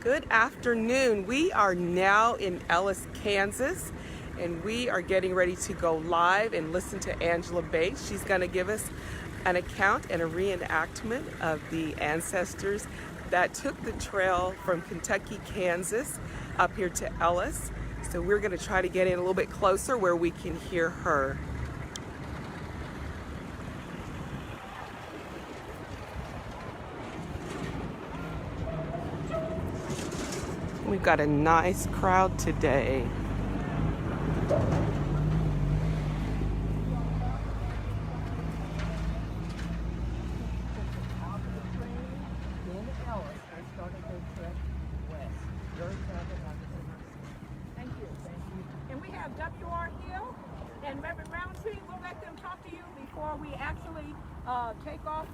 Good afternoon. We are now in Ellis, Kansas, and we are getting ready to go live and listen to Angela Bates. She's going to give us an account and a reenactment of the ancestors that took the trail from Kentucky, Kansas up here to Ellis. So we're going to try to get in a little bit closer where we can hear her. We've got a nice crowd today. Thank you. And we have W.R. Hill and Reverend Roundtree. We'll let them talk to you before we actually take off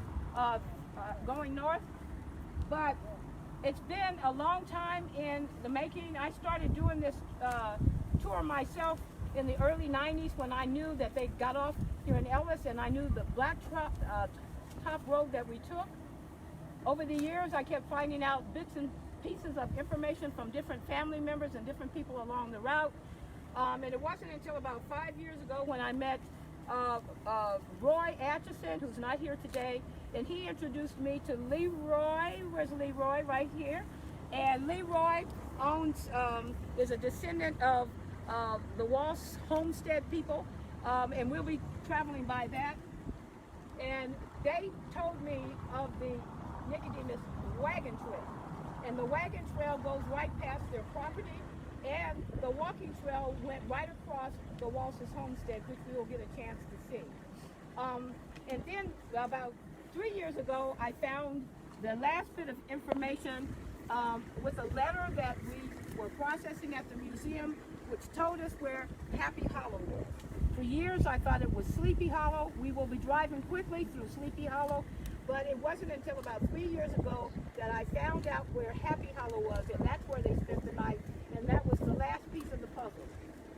going north. But it's been a long time in the making. I started doing this tour myself in the early 90s when I knew that they got off here in Ellis, and I knew the black top road that we took. Over the years, I kept finding out bits and pieces of information from different family members and different people along the route. And it wasn't until about 5 years ago when I met Roy Atchison, who's not here today, and he introduced me to Leroy. Where's Leroy? Right here. And Leroy is a descendant of the Walsh Homestead people, and we'll be traveling by that. And they told me of the Nicodemus wagon trail. And the wagon trail goes right past their property, and the walking trail went right across the Walsh's homestead, which we will get a chance to see. And then about 3 years ago, I found the last bit of information with a letter that we were processing at the museum, which told us where Happy Hollow was. For years, I thought it was Sleepy Hollow. We will be driving quickly through Sleepy Hollow, but it wasn't until about 3 years ago that I found out where Happy Hollow was, and that's where they spent the night, and that was the last piece of the puzzle.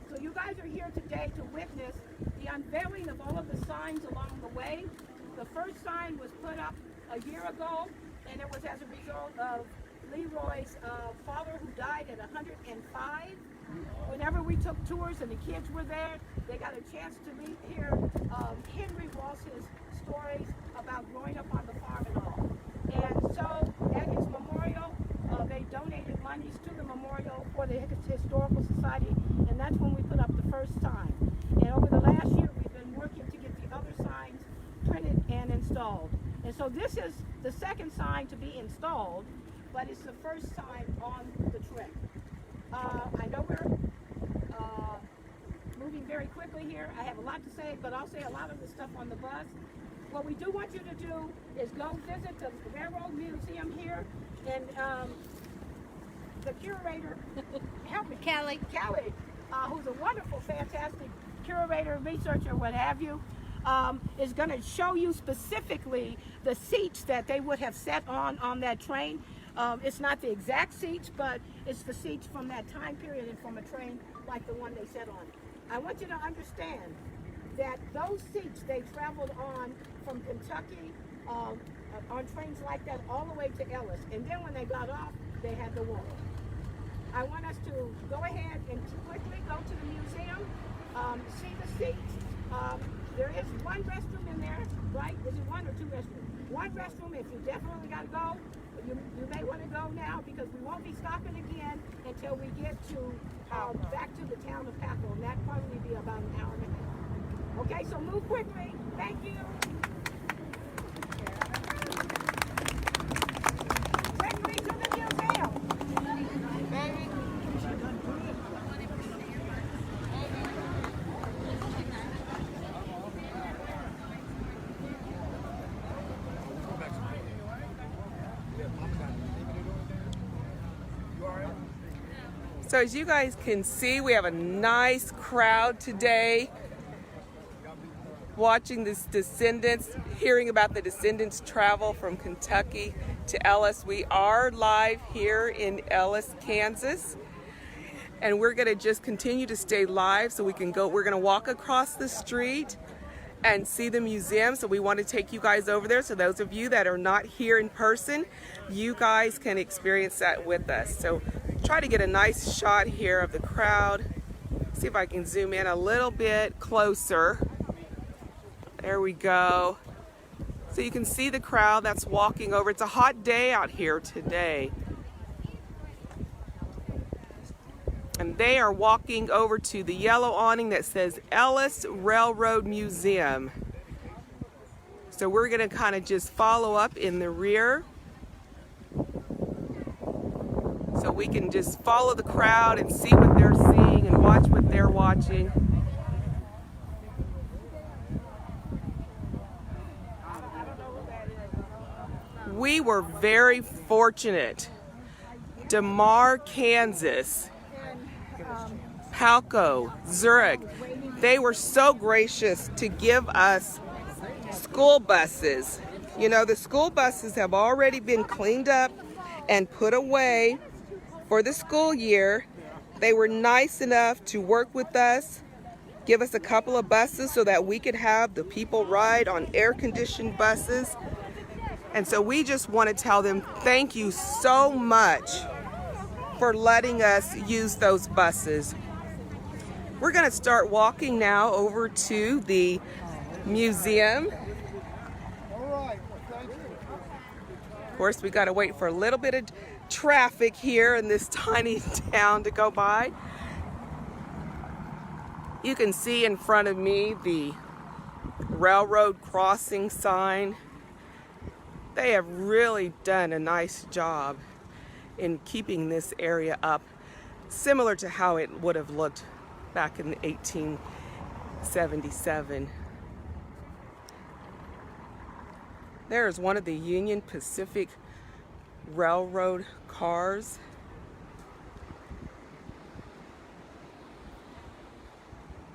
So you guys are here today to witness the unveiling of all of the signs along the way. The first sign was put up a year ago, and it was as a result of Leroy's father, who died at 105. Whenever we took tours and the kids were there, they got a chance to hear Henry Walsh's stories about growing up on the farm and all. And so at his memorial, they donated monies to the memorial for the Historical Society, and that's when we put up the first sign. And over the last year, we've been working to get the other signs printed and installed. And so this is the second sign to be installed, but it's the first sign on the trek. I know we're moving very quickly here. I have a lot to say, but I'll say a lot of the stuff on the bus. What we do want you to do is go visit the Railroad Museum here, and the curator, help me, Kelly, who's a wonderful, fantastic curator, researcher, what have you, is going to show you specifically the seats that they would have sat on that train. It's not the exact seats, but it's the seats from that time period and from a train like the one they sat on. I want you to understand that those seats they traveled on from Kentucky on trains like that all the way to Ellis. And then when they got off, they had to walk. I want us to go ahead and quickly go to the museum, see the seats. There is one restroom in there, right? Is it one or two restrooms? One restroom if you definitely got to go. You may want to go now because we won't be stopping again until we get to back to the town of Packle, and that'll probably be about an hour and a half. Okay, so move quickly. Thank you. Quickly to the museum. Baby. So as you guys can see, we have a nice crowd today watching this descendants, hearing about the descendants travel from Kentucky to Ellis. We are live here in Ellis, Kansas, and we're going to just continue to stay live so we can go. We're going to walk across the street and see the museum. So we want to take you guys over there. So those of you that are not here in person, you guys can experience that with us. So try to get a nice shot here of the crowd. See if I can zoom in a little bit closer. There we go. So you can see the crowd that's walking over. It's a hot day out here today. And they are walking over to the yellow awning that says Ellis Railroad Museum. So we're going to kind of just follow up in the rear, so we can just follow the crowd and see what they're seeing and watch what they're watching. We were very fortunate. DeMar, Kansas, Palco, Zurich, they were so gracious to give us school buses. You know, the school buses have already been cleaned up and put away for the school year. They were nice enough to work with us, give us a couple of buses so that we could have the people ride on air-conditioned buses. And so we just want to tell them thank you so much for letting us use those buses. We're going to start walking now over to the museum. Of course, we got to wait for a little bit of traffic here in this tiny town to go by. You can see in front of me the railroad crossing sign. They have really done a nice job in keeping this area up, similar to how it would have looked back in 1877. There is one of the Union Pacific Railroad cars.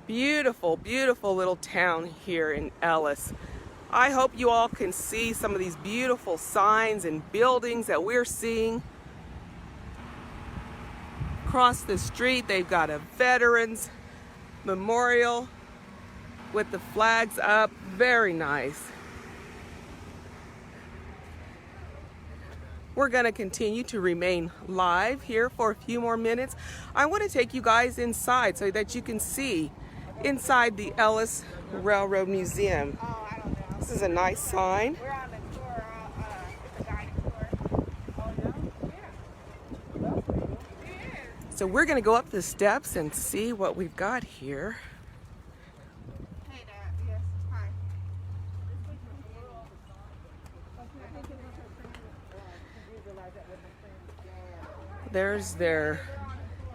Beautiful, beautiful little town here in Ellis. I hope you all can see some of these beautiful signs and buildings that we're seeing. Across the street, they've got a Veterans Memorial with the flags up. Very nice. We're going to continue to remain live here for a few more minutes. I want to take you guys inside so that you can see inside the Ellis Railroad Museum. This is a nice sign. We're on the tour, it's a guided tour. So we're going to go up the steps and see what we've got here. Hey, Dad. Yes. Hi. There's their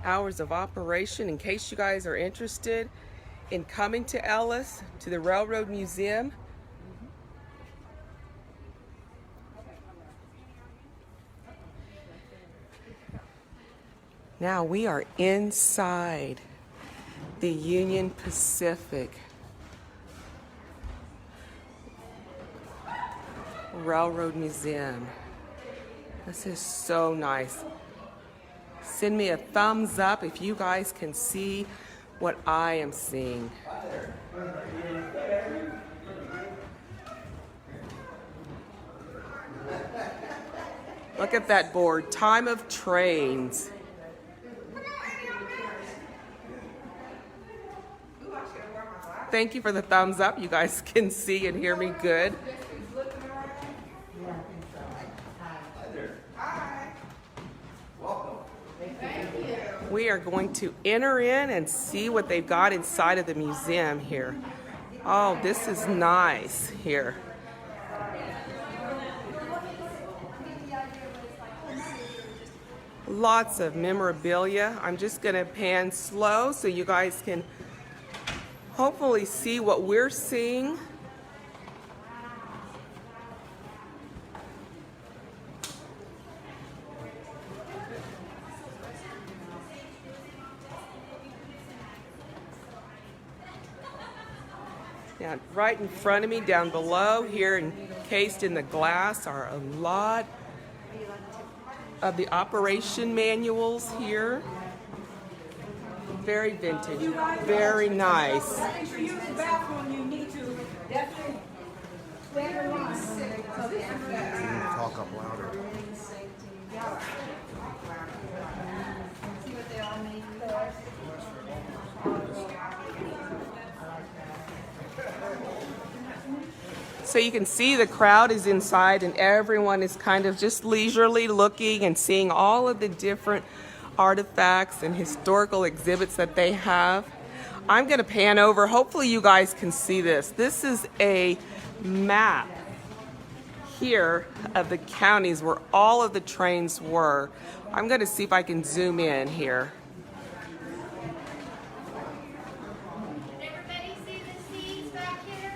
hours of operation in case you guys are interested in coming to Ellis, to the Railroad Museum. Now we are inside the Union Pacific Railroad Museum. This is so nice. Send me a thumbs up if you guys can see what I am seeing. Look at that board, time of trains. Thank you for the thumbs up. You guys can see and hear me good. We are going to enter in and see what they've got inside of the museum here. Oh, this is nice here. Lots of memorabilia. I'm just going to pan slow so you guys can hopefully see what we're seeing. Now, right in front of me, down below, here encased in the glass, are a lot of the operation manuals here. Very vintage, very nice. Make sure you use the bathroom. You need to. Talk up louder. So you can see the crowd is inside and everyone is kind of just leisurely looking and seeing all of the different artifacts and historical exhibits that they have. I'm going to pan over. Hopefully you guys can see this. This is a map here of the counties where all of the trains were. I'm going to see if I can zoom in here. Everybody see the seeds back here?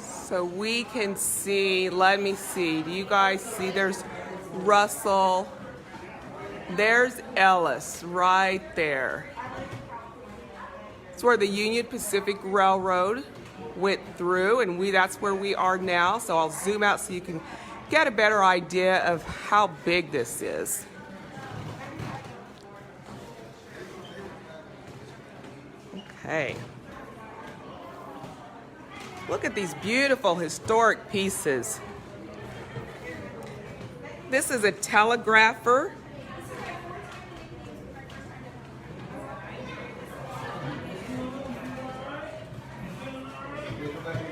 So we can see, let me see, do you guys see? There's Russell, there's Ellis right there. It's where the Union Pacific Railroad went through, and that's where we are now. So I'll zoom out so you can get a better idea of how big this is. Okay. Look at these beautiful historic pieces. This is a telegrapher.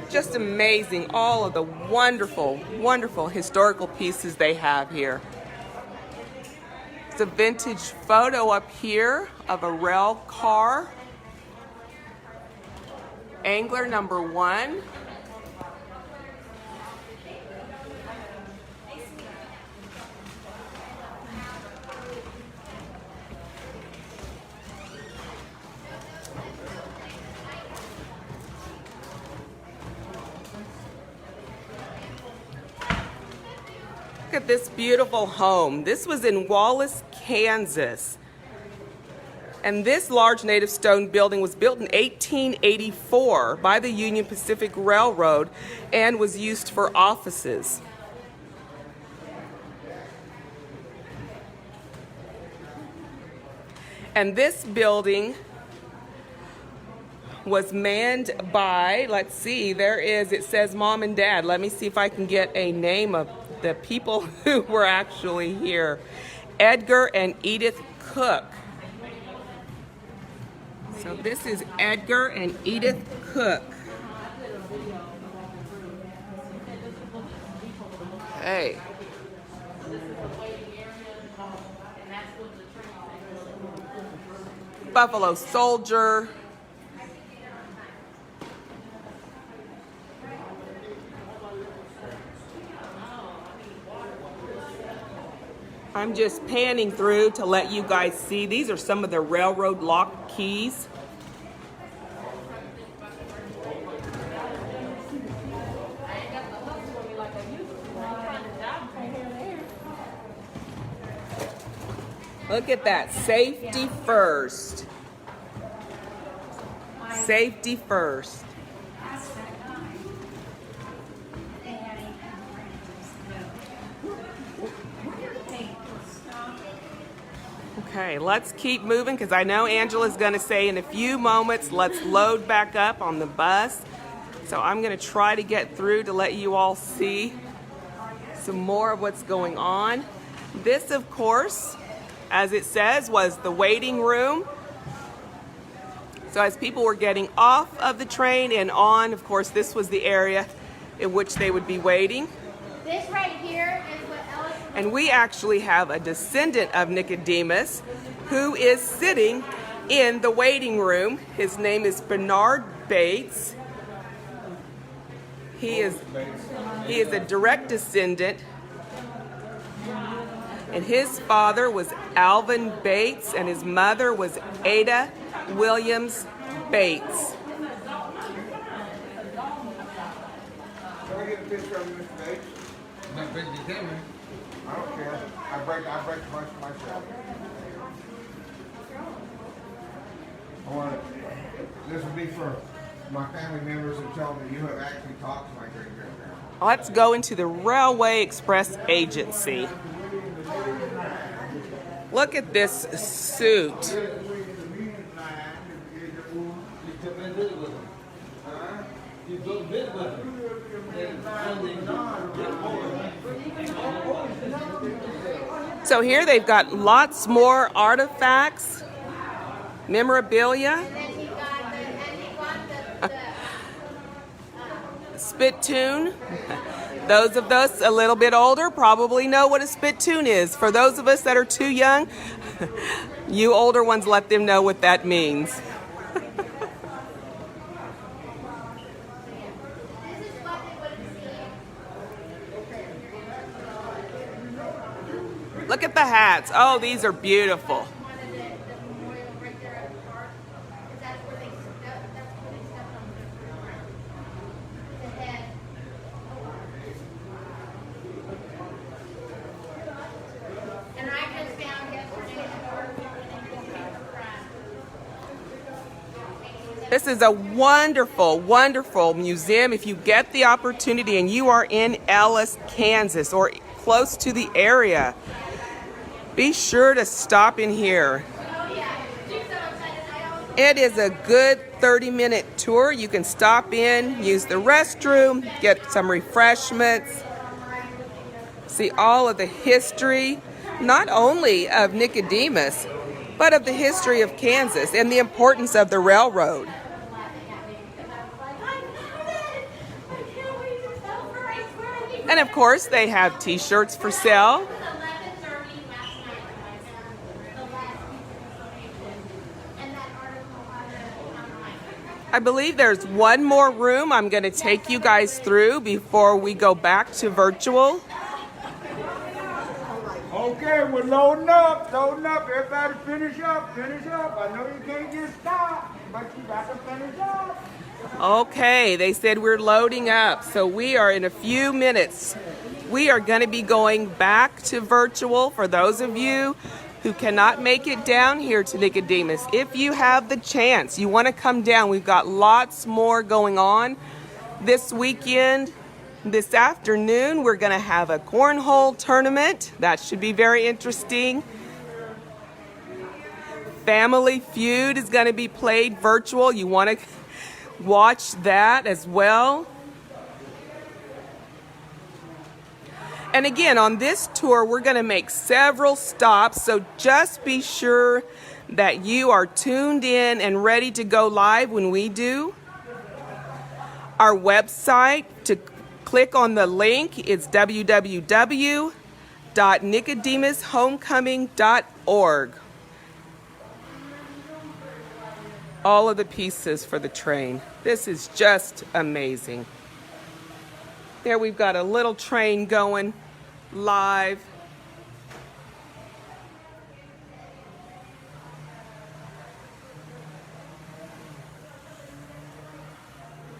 Just amazing, all of the wonderful, wonderful historical pieces they have here. It's a vintage photo up here of a rail car. Angler number 1. Look at this beautiful home. This was in Wallace, Kansas. And this large native stone building was built in 1884 by the Union Pacific Railroad and was used for offices. And this building was manned by, let's see, there is, it says Mom and Dad. Let me see if I can get a name of the people who were actually here. Edgar and Edith Cook. So this is Edgar and Edith Cook. Hey. Buffalo Soldier. I'm just panning through to let you guys see. These are some of the railroad lock keys. Look at that, safety first. Safety first. Okay, let's keep moving because I know Angela's going to say in a few moments, let's load back up on the bus. So I'm going to try to get through to let you all see some more of what's going on. This, of course, as it says, was the waiting room. So as people were getting off of the train and on, of course, this was the area in which they would be waiting. This right here is what Ellis. And we actually have a descendant of Nicodemus who is sitting in the waiting room. His name is Bernard Bates. He is a direct descendant. And his father was Alvin Bates and his mother was Ada Williams Bates. Can I get a picture of you, Mr. Bates? Not big to camera. I don't care. I break a bunch myself. I want it. This would be for my family members and tell them that you have actually talked to my great-grandparents. Let's go into the Railway Express Agency. Look at this suit. So here they've got lots more artifacts, memorabilia. And then he got the Spittoon. Those of us a little bit older probably know what a spittoon is. For those of us that are too young, you older ones let them know what that means. this is what they would have seen. Look at the hats. Oh, these are beautiful. One of the memorial right there at the park, because that's where they stepped on the head. And I just found yesterday at work when they just came from. This is a wonderful, wonderful museum. If you get the opportunity and you are in Ellis, Kansas, or close to the area, be sure to stop in here. It is a good 30-minute tour. You can stop in, use the restroom, get some refreshments, see all of the history, not only of Nicodemus, but of the history of Kansas and the importance of the railroad. And of course, they have t-shirts for sale. I believe there's one more room I'm going to take you guys through before we go back to virtual. Okay, we're loading up. Everybody finish up. I know you can't just stop, but you got to finish up. Okay, they said we're loading up, so we are in a few minutes. We are going to be going back to virtual for those of you who cannot make it down here to Nicodemus. If you have the chance, you want to come down. We've got lots more going on this weekend. This afternoon, we're going to have a cornhole tournament. That should be very interesting. Family Feud is going to be played virtual. You want to watch that as well. And again, on this tour, we're going to make several stops, so just be sure that you are tuned in and ready to go live when we do. Our website, to click on the link, it's www.nicodemushomecoming.org. All of the pieces for the train. This is just amazing. There we've got a little train going live.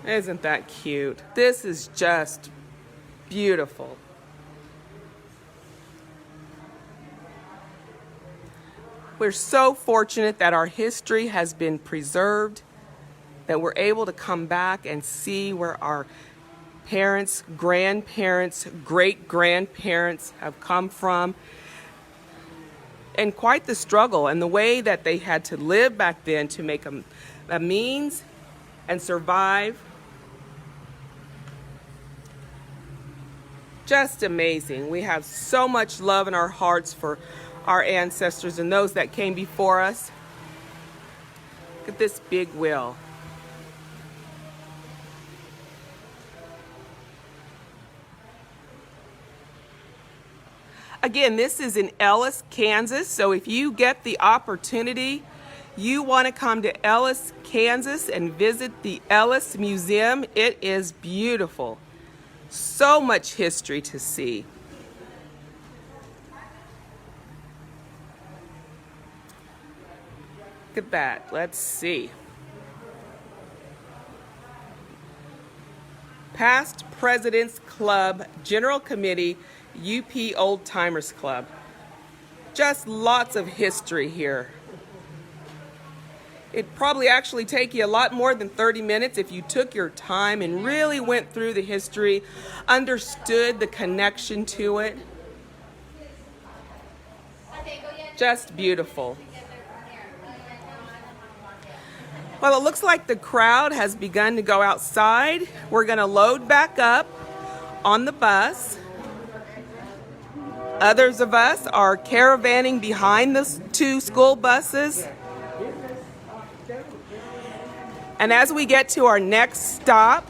Isn't that cute? This is just beautiful. We're so fortunate that our history has been preserved, that we're able to come back and see where our parents, grandparents, great-grandparents have come from. And quite the struggle and the way that they had to live back then to make a means and survive. Just amazing. We have so much love in our hearts for our ancestors and those that came before us. Look at this big wheel. Again, this is in Ellis, Kansas, so if you get the opportunity, you want to come to Ellis, Kansas and visit the Ellis Museum. It is beautiful. So much history to see. Look at that. Let's see. Past Presidents Club, General Committee, UP Old Timers Club. Just lots of history here. It'd probably actually take you a lot more than 30 minutes if you took your time and really went through the history, understood the connection to it. Just beautiful. Well, it looks like the crowd has begun to go outside. We're going to load back up on the bus. Others of us are caravanning behind the 2 school buses. And as we get to our next stop,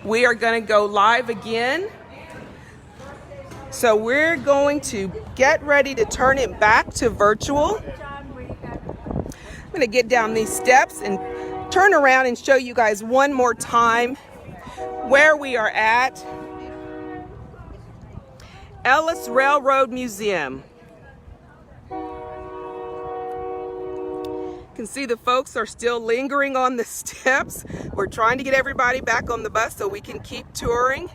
we are going to go live again. So we're going to get ready to turn it back to virtual. I'm going to get down these steps and turn around and show you guys one more time where we are at. Ellis Railroad Museum. You can see the folks are still lingering on the steps. We're trying to get everybody back on the bus so we can keep touring.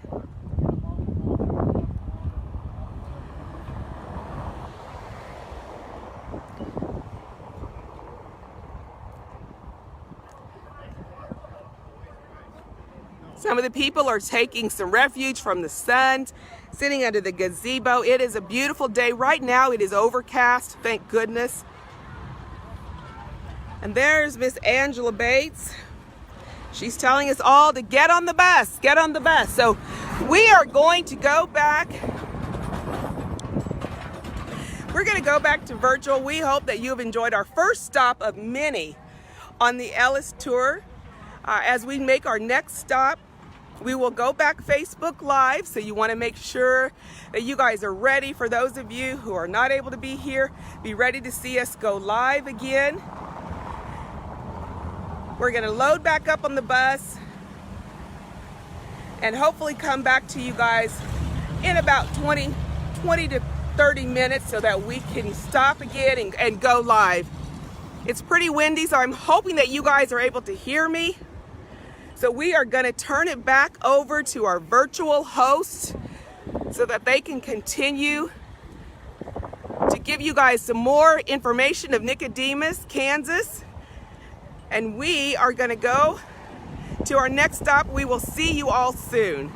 Some of the people are taking some refuge from the sun, sitting under the gazebo. It is a beautiful day. Right now it is overcast, thank goodness. And there's Miss Angela Bates. She's telling us all to get on the bus, get on the bus. So we are going to go back. We're going to go back to virtual. We hope that you have enjoyed our first stop of many on the Ellis tour. As we make our next stop, we will go back Facebook Live, so you want to make sure that you guys are ready. For those of you who are not able to be here, be ready to see us go live again. We're going to load back up on the bus and hopefully come back to you guys in about 20 to 30 minutes so that we can stop again and go live. It's pretty windy, so I'm hoping that you guys are able to hear me. So we are going to turn it back over to our virtual host so that they can continue to give you guys some more information of Nicodemus, Kansas. And we are going to go to our next stop. We will see you all soon.